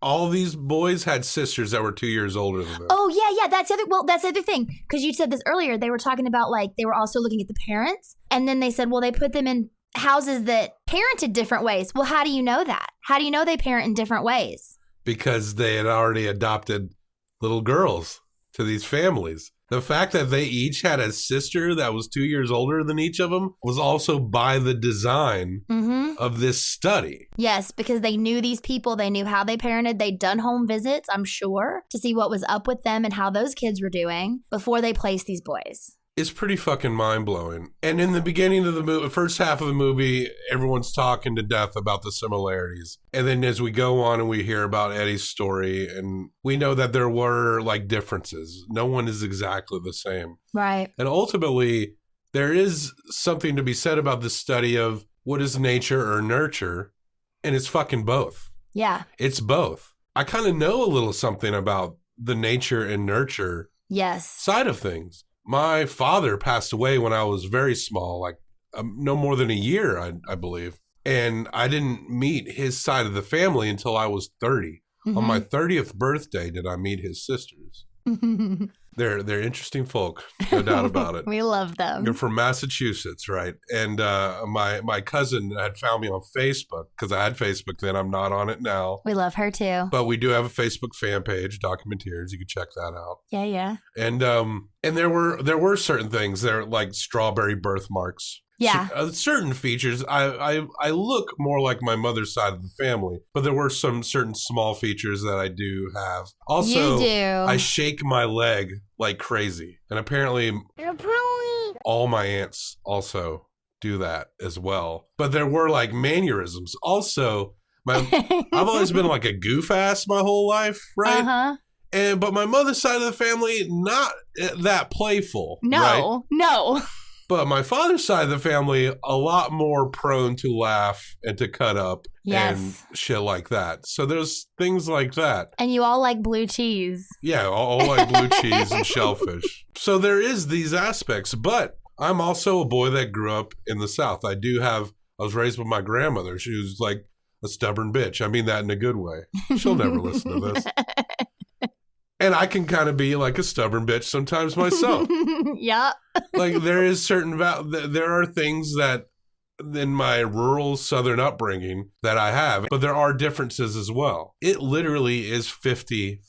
all these boys had sisters that were 2 years older than them. Oh, yeah. That's the other thing. Because you said this earlier. They were talking about like they were also looking at the parents. And then they said, well, they put them in houses that parented different ways. Well, how do you know that? How do you know they parent in different ways? Because they had already adopted little girls to these families. The fact that they each had a sister that was 2 years older than each of them was also by the design of this study. Yes, because they knew these people. They knew how they parented. They'd done home visits, I'm sure, to see what was up with them and how those kids were doing before they placed these boys. It's pretty fucking mind-blowing. And in the beginning of the first half of the movie, everyone's talking to death about the similarities. And then as we go on and we hear about Eddie's story, and we know that there were like differences. No one is exactly the same. Right. And ultimately, there is something to be said about this study of what is nature or nurture, and it's fucking both. Yeah. It's both. I kind of know a little something about the nature and nurture side of things. My father passed away when I was very small, like no more than a year, I believe. And I didn't meet his side of the family until I was 30. On my 30th birthday did I meet his sisters. They're interesting folk, no doubt about it. We love them. They're from Massachusetts, right? And my cousin had found me on Facebook because I had Facebook then. I'm not on it now. We love her too. But we do have a Facebook fan page, Documenteers. You can check that out. Yeah. And there were certain things there, like strawberry birthmarks. Yeah. Certain features. I look more like my mother's side of the family, but there were some certain small features that I do have. Also, you do. I shake my leg like crazy. And apparently all my aunts also do that as well. But there were like mannerisms. Also, I've always been like a goof ass my whole life, right? But my mother's side of the family, not that playful. No. But my father's side of the family, a lot more prone to laugh and to cut up and shit like that. So there's things like that. And you all like blue cheese. Yeah, all like blue cheese and shellfish. So there is these aspects, but I'm also a boy that grew up in the South. I was raised with my grandmother. She was like a stubborn bitch. I mean that in a good way. She'll never listen to this. And I can kind of be like a stubborn bitch sometimes myself. Yep. Like there is there are things that in my rural Southern upbringing that I have, but there are differences as well. It literally is 50-50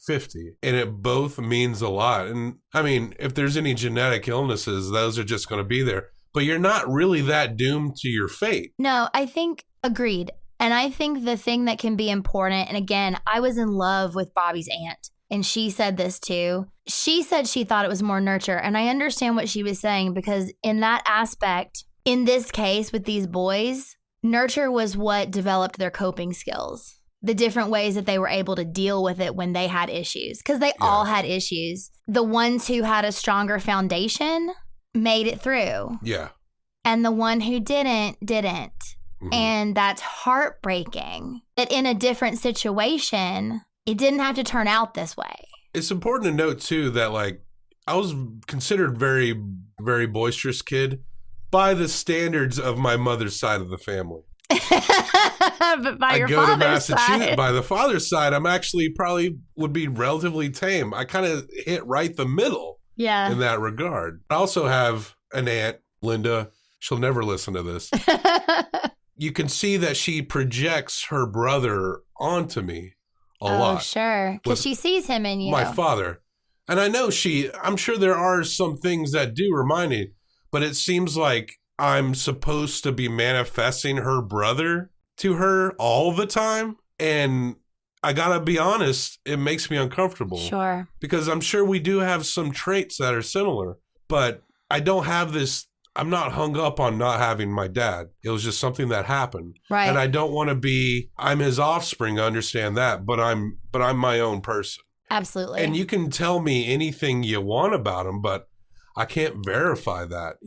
and it both means a lot. And I mean, if there's any genetic illnesses, those are just going to be there, but you're not really that doomed to your fate. No, I think agreed. And I think the thing that can be important, and again, I was in love with Bobby's aunt. And she said this too. She said she thought it was more nurture. And I understand what she was saying because in that aspect, in this case with these boys, nurture was what developed their coping skills. The different ways that they were able to deal with it when they had issues. Because they all had issues. The ones who had a stronger foundation made it through. Yeah. And the one who didn't. Mm-hmm. And that's heartbreaking. That in a different situation, it didn't have to turn out this way. It's important to note, too, that, like, I was considered very, very boisterous kid by the standards of my mother's side of the family. But by your father's side. By the father's side, I'm actually probably would be relatively tame. I kind of hit right the middle in that regard. I also have an aunt, Linda. She'll never listen to this. You can see that she projects her brother onto me. A lot. Oh, sure. Because she sees him in you. My father. And I know I'm sure there are some things that do remind me, but it seems like I'm supposed to be manifesting her brother to her all the time. And I gotta be honest, it makes me uncomfortable. Sure. Because I'm sure we do have some traits that are similar, but I don't have this. I'm not hung up on not having my dad. It was just something that happened. Right. And I don't want to be, I'm his offspring, I understand that, but I'm my own person. Absolutely. And you can tell me anything you want about him, but I can't verify that,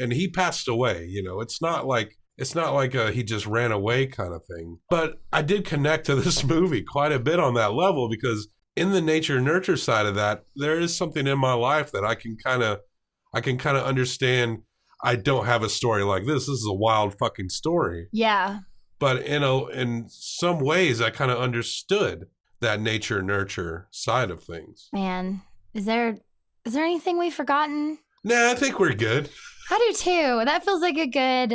And he passed away, It's not like he just ran away kind of thing. But I did connect to this movie quite a bit on that level because in the nature nurture side of that, there is something in my life that I can kind of understand. I don't have a story like this. This is a wild fucking story. Yeah. But in some ways, I kind of understood that nature nurture side of things. Man, is there anything we've forgotten? Nah, I think we're good. I do too. That feels like a good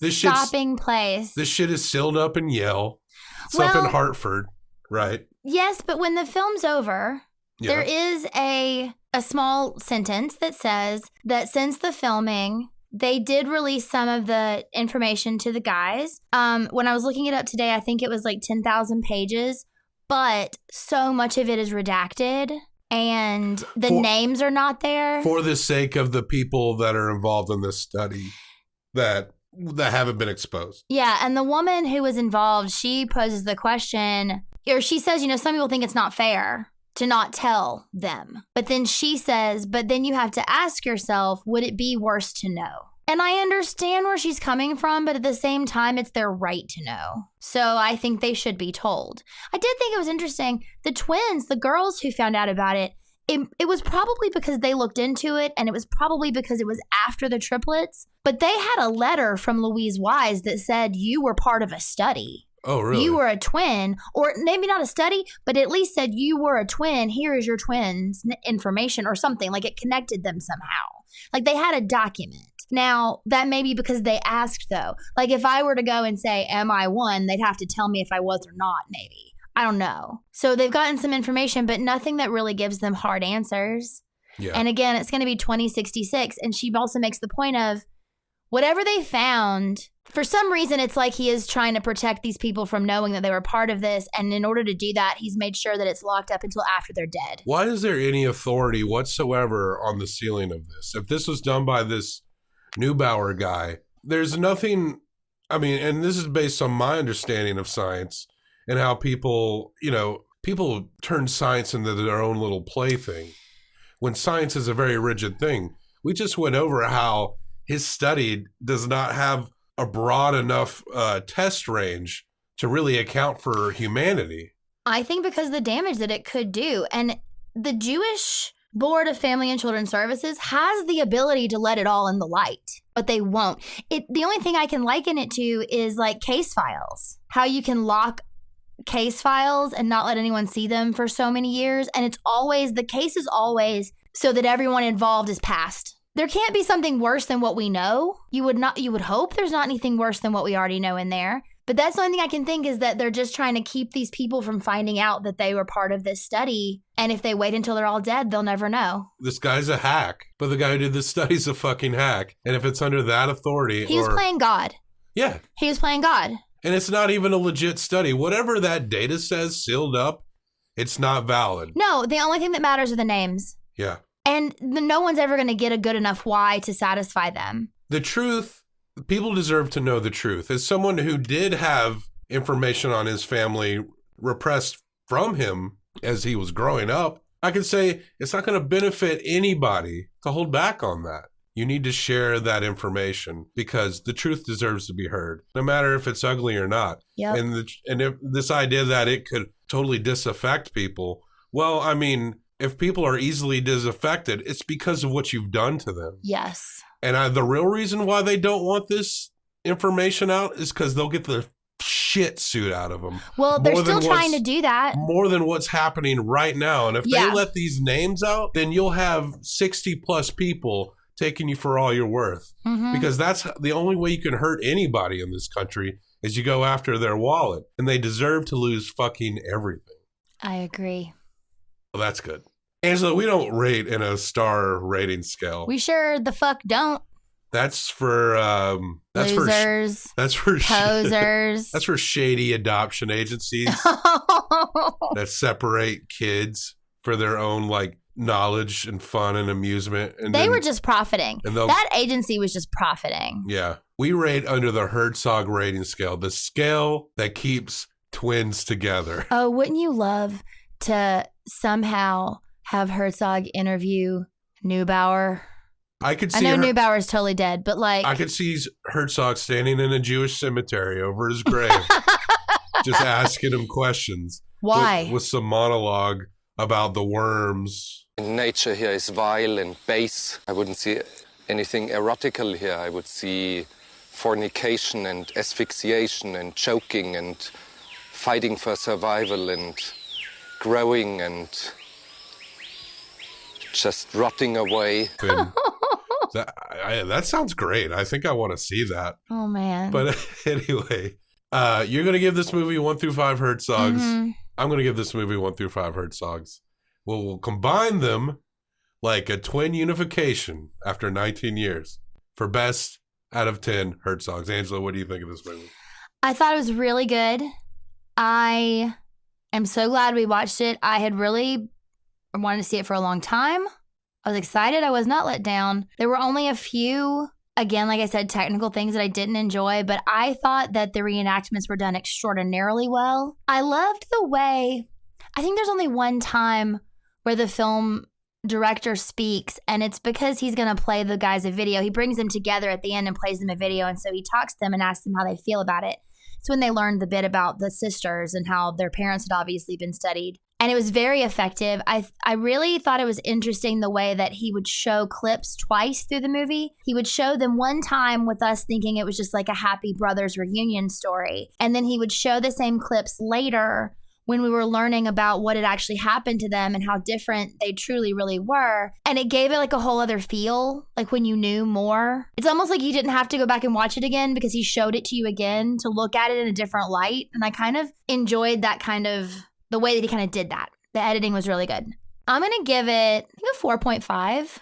stopping place. This shit is sealed up in Yale. It's up in Hartford, right? Yes, but when the film's over, there is a small sentence that says that since the filming, they did release some of the information to the guys. When I was looking it up today, I think it was like 10,000 pages, but so much of it is redacted and the names are not there. For the sake of the people that are involved in this study that haven't been exposed. Yeah, and the woman who was involved, she poses the question, or she says, some people think it's not fair to not tell them. But then she says, but then you have to ask yourself, would it be worse to know? And I understand where she's coming from, but at the same time, it's their right to know. So I think they should be told. I did think it was interesting. The twins, the girls who found out about it, it was probably because they looked into it, and it was probably because it was after the triplets. But they had a letter from Louise Wise that said you were part of a study. Oh, really? You were a twin, or maybe not a study, but at least said you were a twin. Here is your twins' information or something. Like it connected them somehow. Like they had a document. Now, that may be because they asked, though. Like if I were to go and say, am I one? They'd have to tell me if I was or not, maybe. I don't know. So they've gotten some information, but nothing that really gives them hard answers. Yeah. And again, it's going to be 2066. And she also makes the point of whatever they found, for some reason, it's like he is trying to protect these people from knowing that they were part of this. And in order to do that, he's made sure that it's locked up until after they're dead. Why is there any authority whatsoever on the sealing of this? If this was done by this Neubauer guy, there's nothing, and this is based on my understanding of science and how people turn science into their own little plaything when science is a very rigid thing. We just went over how his study does not have a broad enough test range to really account for humanity. I think because of the damage that it could do. And the Jewish Board of Family and Children's Services has the ability to let it all in the light, but they won't. The only thing I can liken it to is like case files, how you can lock case files and not let anyone see them for so many years. And it's always, the case is always so that everyone involved is passed. There can't be something worse than what we know. You would hope there's not anything worse than what we already know in there. But that's the only thing I can think is that they're just trying to keep these people from finding out that they were part of this study. And if they wait until they're all dead, they'll never know. This guy's a hack, but the guy who did this study's a fucking hack. And if it's under that authority, he was playing God. Yeah. He was playing God. And it's not even a legit study. Whatever that data says sealed up, it's not valid. No, the only thing that matters are the names. Yeah. And no one's ever going to get a good enough why to satisfy them. The truth, people deserve to know the truth. As someone who did have information on his family repressed from him as he was growing up, I can say it's not going to benefit anybody to hold back on that. You need to share that information because the truth deserves to be heard, no matter if it's ugly or not. Yep. And if this idea that it could totally disaffect people, well, I mean, if people are easily disaffected, it's because of what you've done to them. Yes. And the real reason why they don't want this information out is because they'll get the shit suit out of them. Well, they're still trying to do that. More than what's happening right now. And if they let these names out, then you'll have 60 plus people taking you for all you're worth. Mm-hmm. Because that's the only way you can hurt anybody in this country is you go after their wallet. And they deserve to lose fucking everything. I agree. Well, that's good. Angela, we don't rate in a star rating scale. We sure the fuck don't. That's for losers. That's for posers. That's for shady adoption agencies that separate kids for their own like knowledge and fun and amusement. And they were just profiting. And that agency was just profiting. Yeah, we rate under the Herzog rating scale, the scale that keeps twins together. Oh, wouldn't you love to somehow have Herzog interview Neubauer? I know Neubauer is totally dead, but like I could see Herzog standing in a Jewish cemetery over his grave, just asking him questions. Why? With some monologue about the worms. Nature here is vile and base. I wouldn't see anything erotical here. I would see fornication and asphyxiation and choking and fighting for survival and growing and just rotting away. That sounds great. I think I want to see that. Oh, man. But anyway, you're going to give this movie 1 through 5 Herzogs. Mm-hmm. I'm going to give this movie 1 through 5 Herzogs. We'll combine them like a twin unification after 19 years for best out of 10 Herzogs. Angela, what do you think of this movie? I thought it was really good. I am so glad we watched it. I had really wanted to see it for a long time. I was excited. I was not let down. There were only a few, again, like I said, technical things that I didn't enjoy, but I thought that the reenactments were done extraordinarily well. I loved the way, I think there's only one time where the film director speaks, and it's because he's going to play the guys a video. He brings them together at the end and plays them a video, and so he talks to them and asks them how they feel about it. It's when they learned the bit about the sisters and how their parents had obviously been studied. And it was very effective. I really thought it was interesting the way that he would show clips twice through the movie. He would show them one time with us thinking it was just like a happy brothers reunion story. And then he would show the same clips later when we were learning about what had actually happened to them and how different they truly really were. And it gave it like a whole other feel, like when you knew more. It's almost like you didn't have to go back and watch it again because he showed it to you again to look at it in a different light. And I kind of enjoyed that kind of, the way that he kind of did that. The editing was really good. I'm going to give it, I think, a 4.5.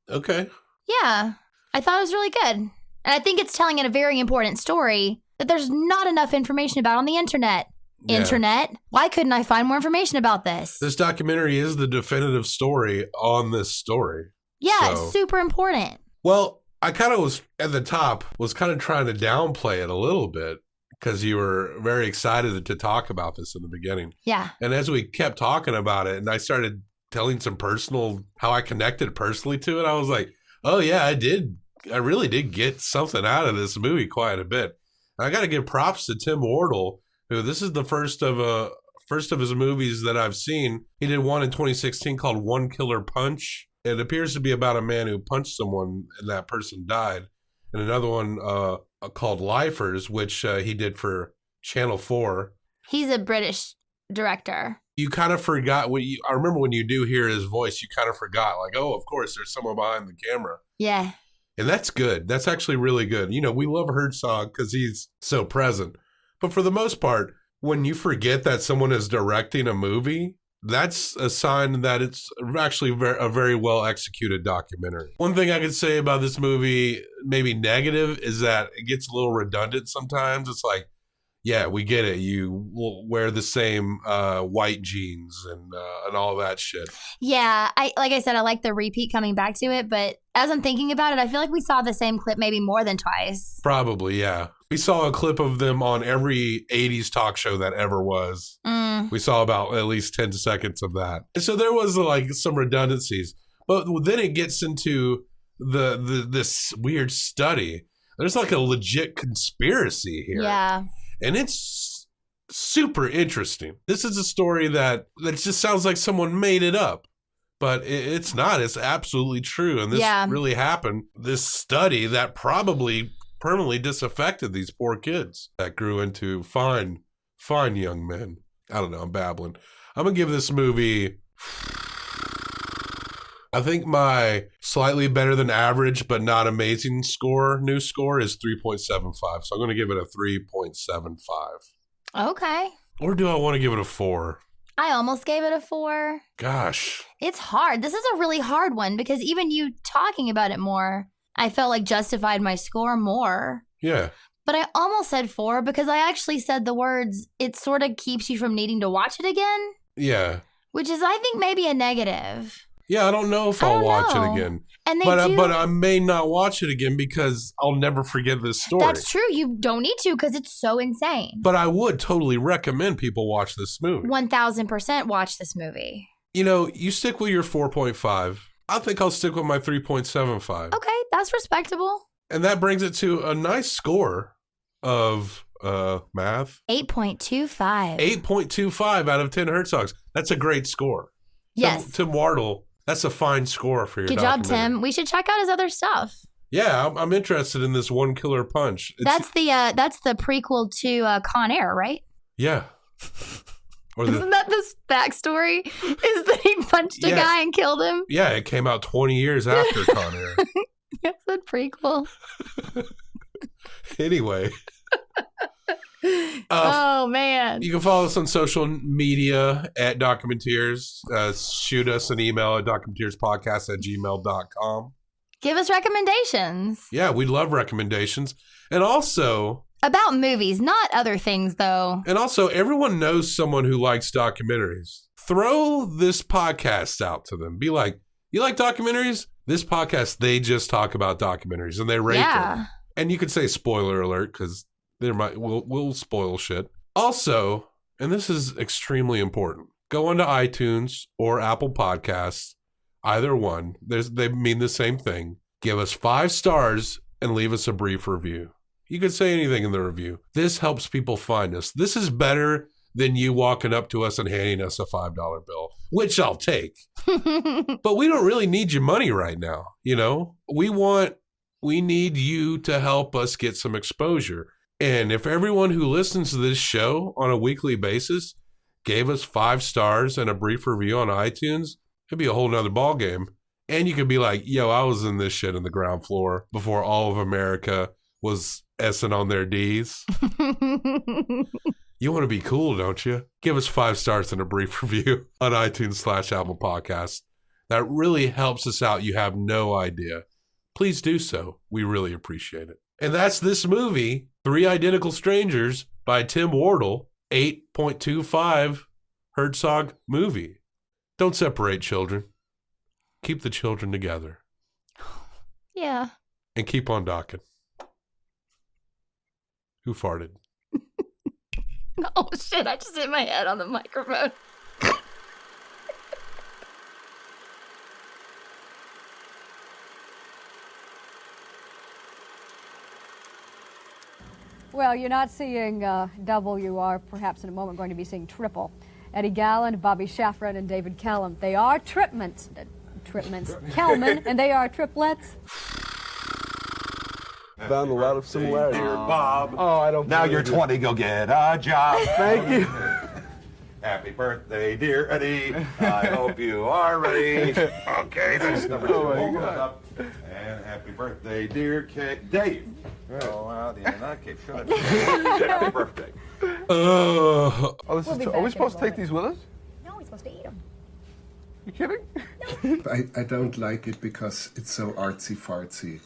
Okay. Yeah. I thought it was really good. And I think it's telling a very important story that there's not enough information about on the internet. Yeah. Internet? Why couldn't I find more information about this? This documentary is the definitive story on this story. Yeah, it's super important. Well, I kind of was, at the top, was kind of trying to downplay it a little bit because you were very excited to talk about this in the beginning. Yeah. And as we kept talking about it and I started telling some personal, how I connected personally to it, I was like, oh yeah, I did I really did get something out of this movie quite a bit. I got to give props to Tim Wardle, who this is the first of his movies that I've seen. He did one in 2016 called One Killer Punch. It appears to be about a man who punched someone and that person died. And another one called Lifers, which he did for Channel 4. He's a British director. You kind of forgot I remember when you do hear his voice, you kind of forgot, like, oh, of course, there's someone behind the camera. Yeah. And that's good. That's actually really good. You know, we love Herzog because he's so present. But for the most part, when you forget that someone is directing a movie, that's a sign that it's actually a very well executed documentary. One thing I could say about this movie, maybe negative, is that it gets a little redundant sometimes. It's like, yeah, we get it. You will wear the same white jeans and all that shit. Yeah, like I said, I like the repeat coming back to it, but as I'm thinking about it, I feel like we saw the same clip maybe more than twice. Probably, yeah. We saw a clip of them on every 80s talk show that ever was. We saw about at least 10 seconds of that. And so there was like some redundancies. But then it gets into this weird study. There's like a legit conspiracy here. Yeah. And it's super interesting. This is a story that just sounds like someone made it up. But it's not. It's absolutely true. And this really happened. This study that probably permanently disaffected these poor kids that grew into fine young men. I don't know. I'm babbling. I'm going to give this movie, I think my slightly better than average, but not amazing new score is 3.75. So I'm going to give it a 3.75. Okay. Or do I want to give it a 4? I almost gave it a 4. Gosh. It's hard. This is a really hard one because even you talking about it more, I felt like justified my score more. Yeah. But I almost said 4 because I actually said the words, it sort of keeps you from needing to watch it again. Yeah. Which is, I think, maybe a negative. Yeah, I don't know if I'll watch it again. And but I may not watch it again because I'll never forget this story. That's true. You don't need to because it's so insane. But I would totally recommend people watch this movie. 1000% watch this movie. You know, you stick with your 4.5. I think I'll stick with my 3.75. Okay, that's respectable. And that brings it to a nice score of math. 8.25. 8.25 out of 10 Herzogs. That's a great score. Yes. Tim Wardle, that's a fine score for your Good job, Tim. We should check out his other stuff. Yeah, I'm interested in this One Killer Punch. That's the prequel to Con Air, right? Yeah. Isn't that this backstory? Is that he punched a guy and killed him? Yeah, it came out 20 years after Con Air. Yes, the prequel. Anyway. Oh, man. You can follow us on social media at Documenteers. Shoot us an email at documenteerspodcast@gmail.com. Give us recommendations. Yeah, we'd love recommendations. And also... about movies, not other things, though. And also, everyone knows someone who likes documentaries. Throw this podcast out to them. Be like, you like documentaries? This podcast, they just talk about documentaries and they rate them. And you could say spoiler alert because we'll spoil shit. Also, and this is extremely important, go onto iTunes or Apple Podcasts, either one. They mean the same thing. Give us 5 stars and leave us a brief review. You could say anything in the review. This helps people find us. This is better than you walking up to us and handing us a $5 bill, which I'll take. But we don't really need your money right now. You know, we need you to help us get some exposure. And if everyone who listens to this show on a weekly basis gave us 5 stars and a brief review on iTunes, it'd be a whole nother ballgame. And you could be like, yo, I was in this shit in the ground floor before all of America was essing on their D's. You want to be cool, don't you? Give us 5 stars and a brief review on iTunes/Apple Podcasts. That really helps us out. You have no idea. Please do so. We really appreciate it. And that's this movie, Three Identical Strangers by Tim Wardle, 8.25 Herzog movie. Don't separate children. Keep the children together. Yeah. And keep on docking. Who farted? Oh, shit. I just hit my head on the microphone. Well, you're not seeing double. You are perhaps in a moment going to be seeing triple. Eddie Galland, Bobby Shafran, and David Kellum. They are Kelman, and they are triplets. Found a lot of similarities. Dear Bob. Oh, I don't. Now you're 20. Go get a job. Thank you. Happy birthday, dear Eddie. I hope you are ready. Okay, that's number 2. Hold it up. And happy birthday, dear Dave. Oh, well, okay, shut up. Happy birthday. Are we supposed to take these with us? No, we're supposed to eat them. You kidding? I don't like it because it's so artsy-fartsy.